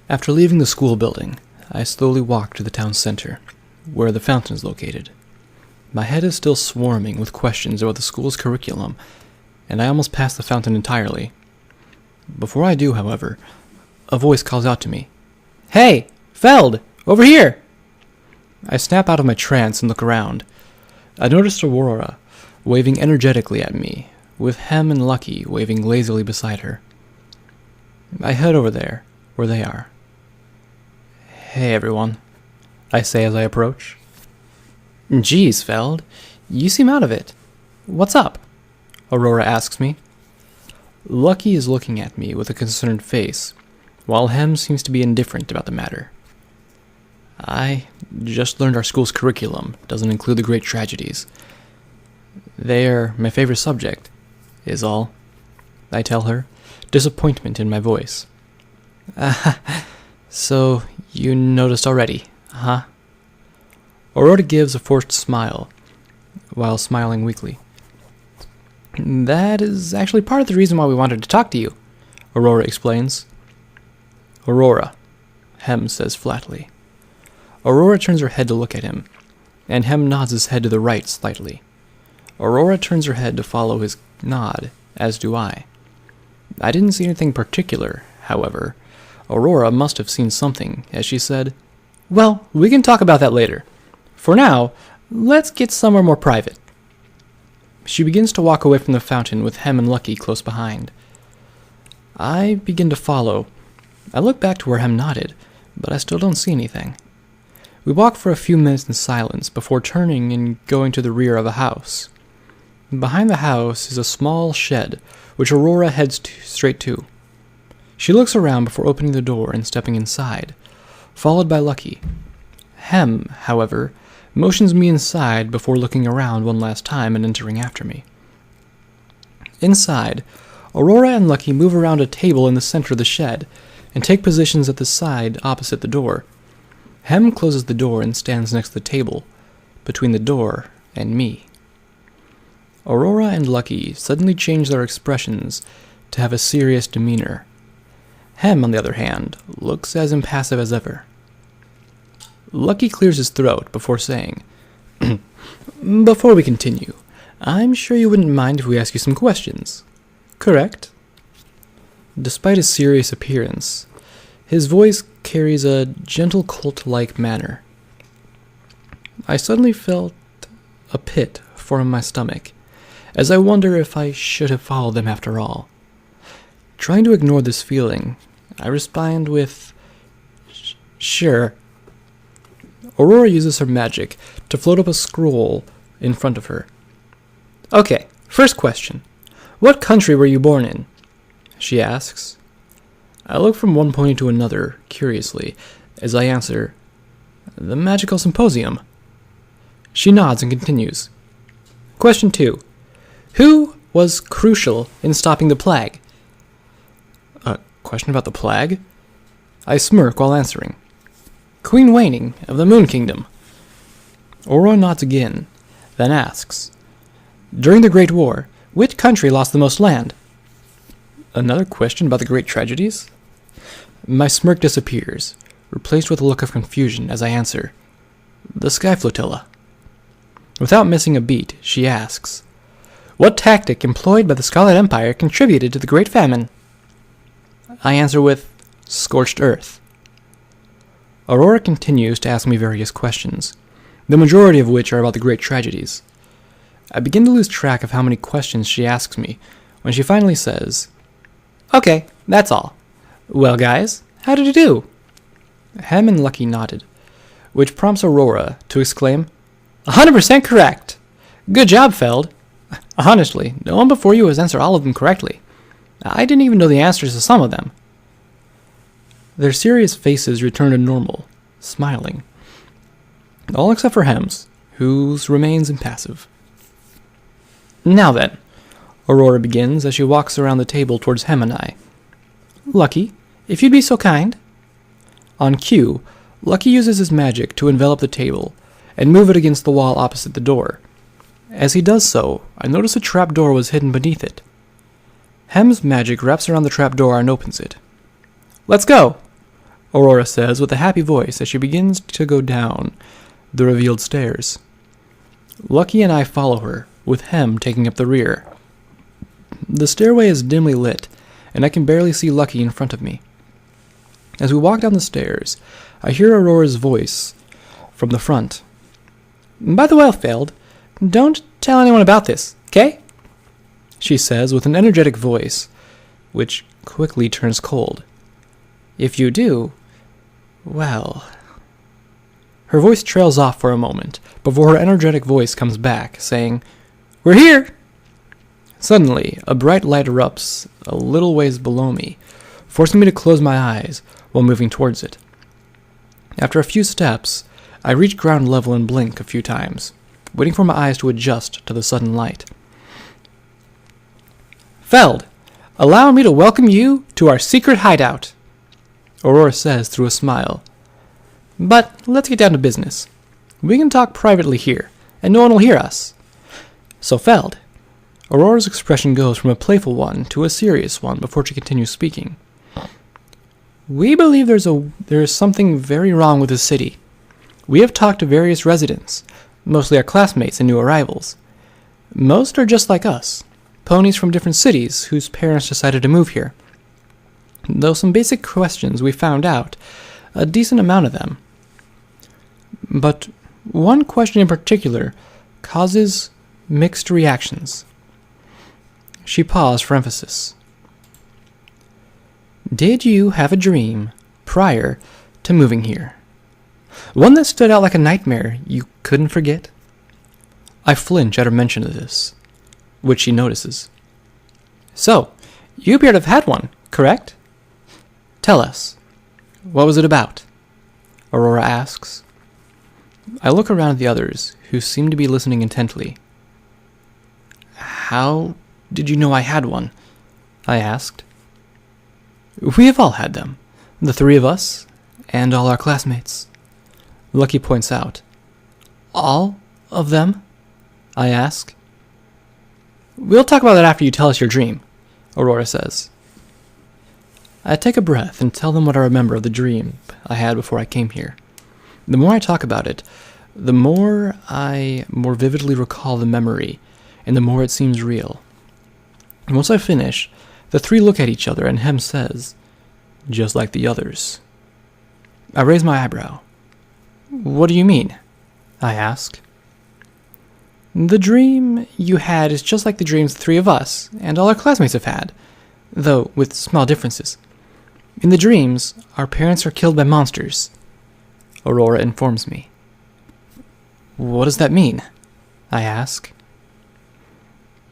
After leaving the school building, I slowly walk to the town center, where the fountain is located. My head is still swarming with questions about the school's curriculum, and I almost pass the fountain entirely. Before I do, however, a voice calls out to me. "Hey, Feld! Over here!" I snap out of my trance and look around. I noticed Aurora waving energetically at me, with Hem and Lucky waving lazily beside her. I head over there, where they are. "Hey, everyone," I say as I approach. "Geez, Feld, you seem out of it. What's up?" Aurora asks me. Lucky is looking at me with a concerned face, while Hem seems to be indifferent about the matter. "I just learned our school's curriculum doesn't include the great tragedies. They're my favorite subject, is all," I tell her, disappointment in my voice. So you noticed already, huh?" Aurora gives a forced smile, while smiling weakly. "That is actually part of the reason why we wanted to talk to you," Aurora explains. "Aurora," Hem says flatly. Aurora turns her head to look at him, and Hem nods his head to the right slightly. Aurora turns her head to follow his nod, as do I. I didn't see anything particular, however. Aurora must have seen something, as she said, "Well, we can talk about that later. For now, let's get somewhere more private." She begins to walk away from the fountain with Hem and Lucky close behind. I begin to follow. I look back to where Hem nodded, but I still don't see anything. We walk for a few minutes in silence before turning and going to the rear of a house. Behind the house is a small shed, which Aurora heads straight to. She looks around before opening the door and stepping inside, followed by Lucky. Hem, however, motions me inside before looking around one last time and entering after me. Inside, Aurora and Lucky move around a table in the center of the shed and take positions at the side opposite the door. Hem closes the door and stands next to the table, between the door and me. Aurora and Lucky suddenly change their expressions to have a serious demeanor. Hem, on the other hand, looks as impassive as ever. Lucky clears his throat before saying, "Before we continue, I'm sure you wouldn't mind if we ask you some questions, correct?" Despite his serious appearance, his voice carries a gentle cult-like manner. I suddenly felt a pit form in my stomach, as I wonder if I should have followed them after all. Trying to ignore this feeling, I respond with, "Sure." Aurora uses her magic to float up a scroll in front of her. "Okay, first question. What country were you born in?" she asks. I look from one pony to another, curiously, as I answer, "The Magical Symposium." She nods and continues. Question 2. Who was crucial in stopping the plague? A question about the plague? I smirk while answering. Queen Waning of the Moon Kingdom. Aurora nods again, then asks, "During the Great War, which country lost the most land?" Another question about the great tragedies? My smirk disappears, replaced with a look of confusion as I answer, "The Sky Flotilla." Without missing a beat, she asks, "What tactic employed by the Scarlet Empire contributed to the Great Famine?" I answer with, "Scorched Earth." Aurora continues to ask me various questions, the majority of which are about the great tragedies. I begin to lose track of how many questions she asks me, when she finally says, "Okay, that's all. Well, guys, how did you do?" Hem and Lucky nodded, which prompts Aurora to exclaim, 100% correct! Good job, Feld. Honestly, no one before you has answered all of them correctly. I didn't even know the answers to some of them. Their serious faces return to normal, smiling. All except for Hem's, whose remains impassive. "Now then," Aurora begins as she walks around the table towards Hem and I. "Lucky, if you'd be so kind." On cue, Lucky uses his magic to envelop the table and move it against the wall opposite the door. As he does so, I notice a trapdoor was hidden beneath it. Hem's magic wraps around the trapdoor and opens it. "Let's go!" Aurora says with a happy voice as she begins to go down the revealed stairs. Lucky and I follow her, with Hem taking up the rear. The stairway is dimly lit, and I can barely see Lucky in front of me. As we walk down the stairs, I hear Aurora's voice from the front. By the way, Feld, don't tell anyone about this, okay? She says with an energetic voice, which quickly turns cold. If you do, well... Her voice trails off for a moment, before her energetic voice comes back, saying, We're here! Suddenly, a bright light erupts a little ways below me, forcing me to close my eyes while moving towards it. After a few steps, I reach ground level and blink a few times, waiting for my eyes to adjust to the sudden light. Feld, allow me to welcome you to our secret hideout, Aurora says through a smile. But let's get down to business. We can talk privately here, and no one will hear us. So Feld, Aurora's expression goes from a playful one to a serious one before she continues speaking. We believe there is something very wrong with the city. We have talked to various residents, mostly our classmates and new arrivals. Most are just like us, ponies from different cities whose parents decided to move here. Though some basic questions we found out, a decent amount of them. But one question in particular causes mixed reactions. She paused for emphasis. Did you have a dream prior to moving here? One that stood out like a nightmare you couldn't forget? I flinch at her mention of this, which she notices. So, you appear to have had one, correct? Tell us. What was it about? Aurora asks. I look around at the others, who seem to be listening intently. How did you know I had one? I asked. We have all had them, the three of us, and all our classmates. Lucky points out. All of them? I ask. We'll talk about that after you tell us your dream, Aurora says. I take a breath and tell them what I remember of the dream I had before I came here. The more I talk about it, the more I more vividly recall the memory, and the more it seems real. And once I finish, the three look at each other and Hem says, just like the others. I raise my eyebrow. What do you mean? I ask. The dream you had is just like the dreams the three of us and all our classmates have had, though with small differences. In the dreams, our parents are killed by monsters, Aurora informs me. What does that mean? I ask.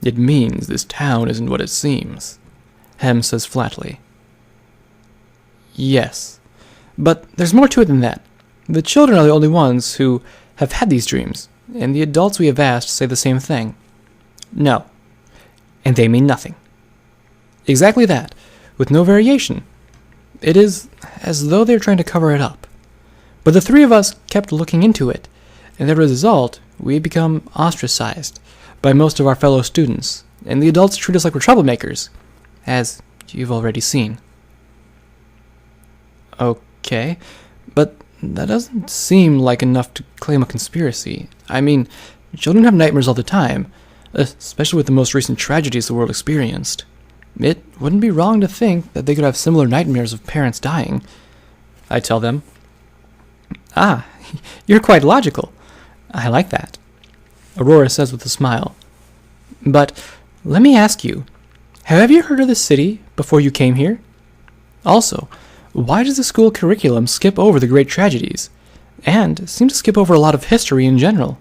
It means this town isn't what it seems, Hem says flatly. Yes, but there's more to it than that. The children are the only ones who have had these dreams, and the adults we have asked say the same thing. No, and they mean nothing. Exactly that, with no variation. It is as though they're trying to cover it up. But the three of us kept looking into it, and as a result, we had become ostracized by most of our fellow students, and the adults treat us like we're troublemakers, as you've already seen. Okay, but that doesn't seem like enough to claim a conspiracy. I mean, children have nightmares all the time, especially with the most recent tragedies the world experienced. It wouldn't be wrong to think that they could have similar nightmares of parents dying. I tell them. Ah, you're quite logical. I like that, Aurora says with a smile. But let me ask you, have you heard of the city before you came here? Also, why does the school curriculum skip over the great tragedies, and seem to skip over a lot of history in general?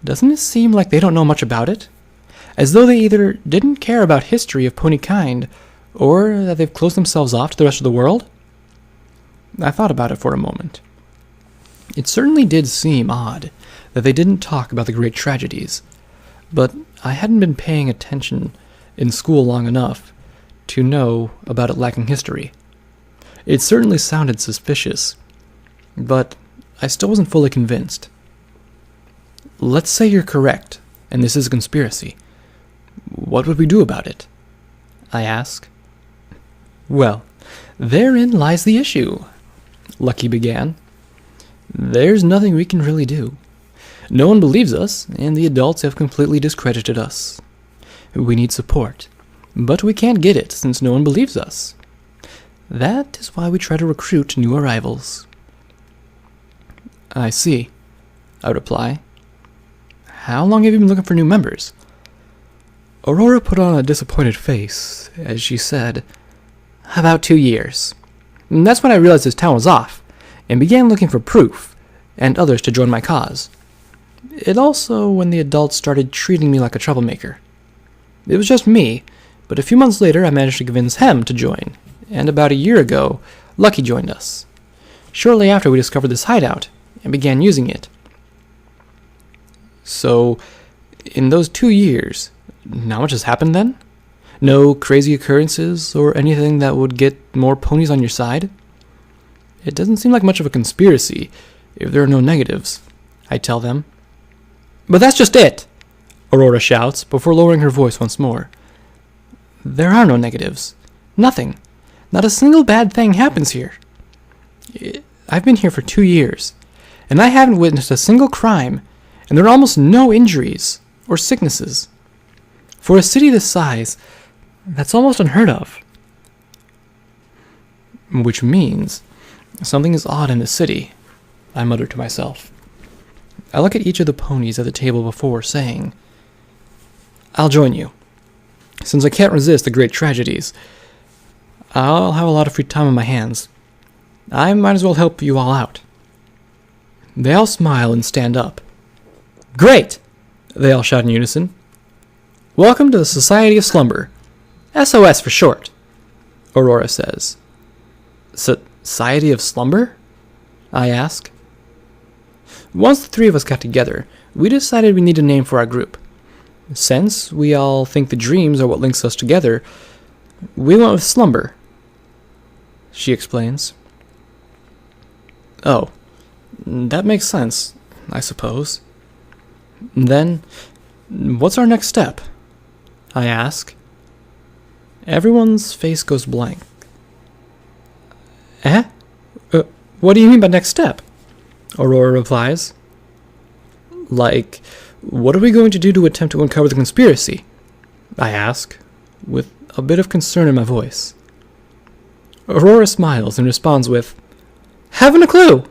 Doesn't it seem like they don't know much about it? As though they either didn't care about history of pony kind, or that they've closed themselves off to the rest of the world? I thought about it for a moment. It certainly did seem odd that they didn't talk about the great tragedies, but I hadn't been paying attention in school long enough to know about it lacking history. It certainly sounded suspicious, but I still wasn't fully convinced. Let's say you're correct, and this is a conspiracy. What would we do about it? I ask. Well, therein lies the issue, Lucky began. "There's nothing we can really do. No one believes us, and the adults have completely discredited us. We need support, but we can't get it since no one believes us. That is why we try to recruit new arrivals." "I see," I reply. "How long have you been looking for new members?" Aurora put on a disappointed face as she said, "About 2 years. And that's when I realized this town was off, and began looking for proof, and others to join my cause. It also when the adults started treating me like a troublemaker. It was just me, but a few months later I managed to convince Hem to join, and about a year ago, Lucky joined us. Shortly after we discovered this hideout, and began using it." "So, in those 2 years, not much has happened then? No crazy occurrences or anything that would get more ponies on your side?" "It doesn't seem like much of a conspiracy if there are no negatives," I tell them. "But that's just it!" Aurora shouts before lowering her voice once more. "There are no negatives. Nothing. Not a single bad thing happens here. I've been here for 2 years, and I haven't witnessed a single crime, and there are almost no injuries or sicknesses. For a city this size, that's almost unheard of." "Which means something is odd in the city," I mutter to myself. I look at each of the ponies at the table before saying, "I'll join you. Since I can't resist the great tragedies, I'll have a lot of free time on my hands. I might as well help you all out." They all smile and stand up. "Great!" they all shout in unison. "Welcome to the Society of Slumber. SOS for short," Aurora says. "Society of Slumber?" I ask. Once the 3 of us got together, we decided we need a name for our group. Since we all think the dreams are what links us together, we went with Slumber, she explains. "Oh, that makes sense, I suppose. Then, what's our next step?" I ask. Everyone's face goes blank. "Eh? What do you mean by next step?" Aurora replies. "Like, what are we going to do to attempt to uncover the conspiracy?" I ask, with a bit of concern in my voice. Aurora smiles and responds with, "Haven't a clue!